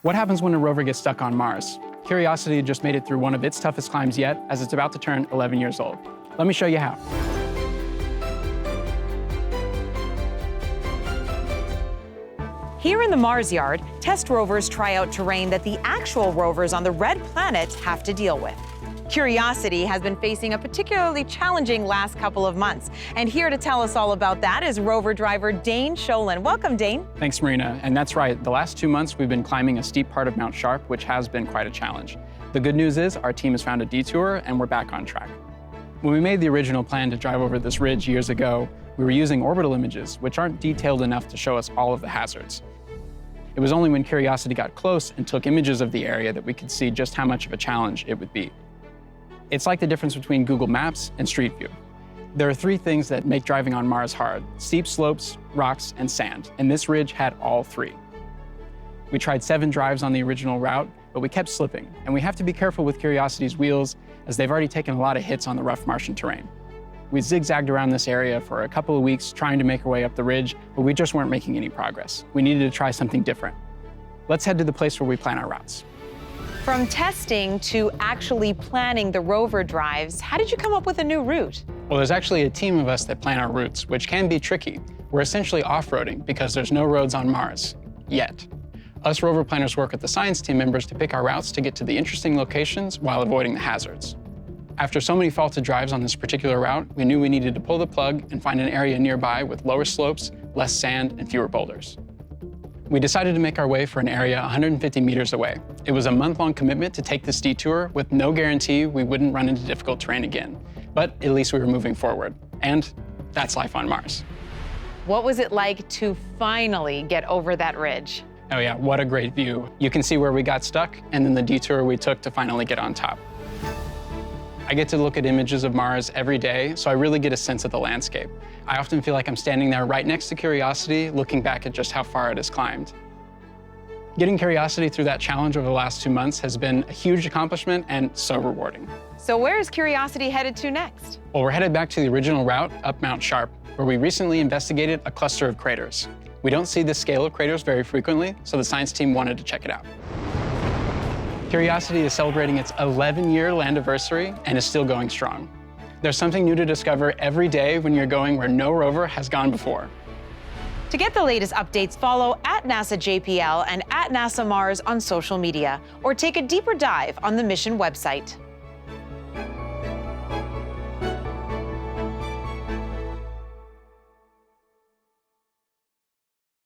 What happens when a rover gets stuck on Mars? Curiosity just made it through one of its toughest climbs yet, as it's about to turn 11 years old. Let me show you how. Here in the Mars yard, test rovers try out terrain that the actual rovers on the red planet have to deal with. Curiosity has been facing a particularly challenging last couple of months. And here to tell us all about that is rover driver Dane Sholin. Welcome, Dane. Thanks, Marina. And that's right, the last 2 months we've been climbing a steep part of Mount Sharp, which has been quite a challenge. The good news is our team has found a detour and we're back on track. When we made the original plan to drive over this ridge years ago, we were using orbital images, which aren't detailed enough to show us all of the hazards. It was only when Curiosity got close and took images of the area that we could see just how much of a challenge it would be. It's like the difference between Google Maps and Street View. There are 3 things that make driving on Mars hard: steep slopes, rocks, and sand, and this ridge had all 3. We tried 7 drives on the original route, but we kept slipping, and we have to be careful with Curiosity's wheels, as they've already taken a lot of hits on the rough Martian terrain. We zigzagged around this area for a couple of weeks trying to make our way up the ridge, but we just weren't making any progress. We needed to try something different. Let's head to the place where we plan our routes. From testing to actually planning the rover drives, how did you come up with a new route? Well, there's actually a team of us that plan our routes, which can be tricky. We're essentially off-roading because there's no roads on Mars, yet. Us rover planners work with the science team members to pick our routes to get to the interesting locations while avoiding the hazards. After so many faulted drives on this particular route, we knew we needed to pull the plug and find an area nearby with lower slopes, less sand, and fewer boulders. We decided to make our way for an area 150 meters away. It was a month-long commitment to take this detour with no guarantee we wouldn't run into difficult terrain again. But at least we were moving forward. And that's life on Mars. What was it like to finally get over that ridge? Oh yeah, what a great view. You can see where we got stuck and then the detour we took to finally get on top. I get to look at images of Mars every day, so I really get a sense of the landscape. I often feel like I'm standing there right next to Curiosity, looking back at just how far it has climbed. Getting Curiosity through that challenge over the last 2 months has been a huge accomplishment and so rewarding. So where is Curiosity headed to next? Well, we're headed back to the original route up Mount Sharp, where we recently investigated a cluster of craters. We don't see this scale of craters very frequently, so the science team wanted to check it out. Curiosity is celebrating its 11-year landiversary and is still going strong. There's something new to discover every day when you're going where no rover has gone before. To get the latest updates, follow @NASA JPL and @NASA Mars on social media, or take a deeper dive on the mission website.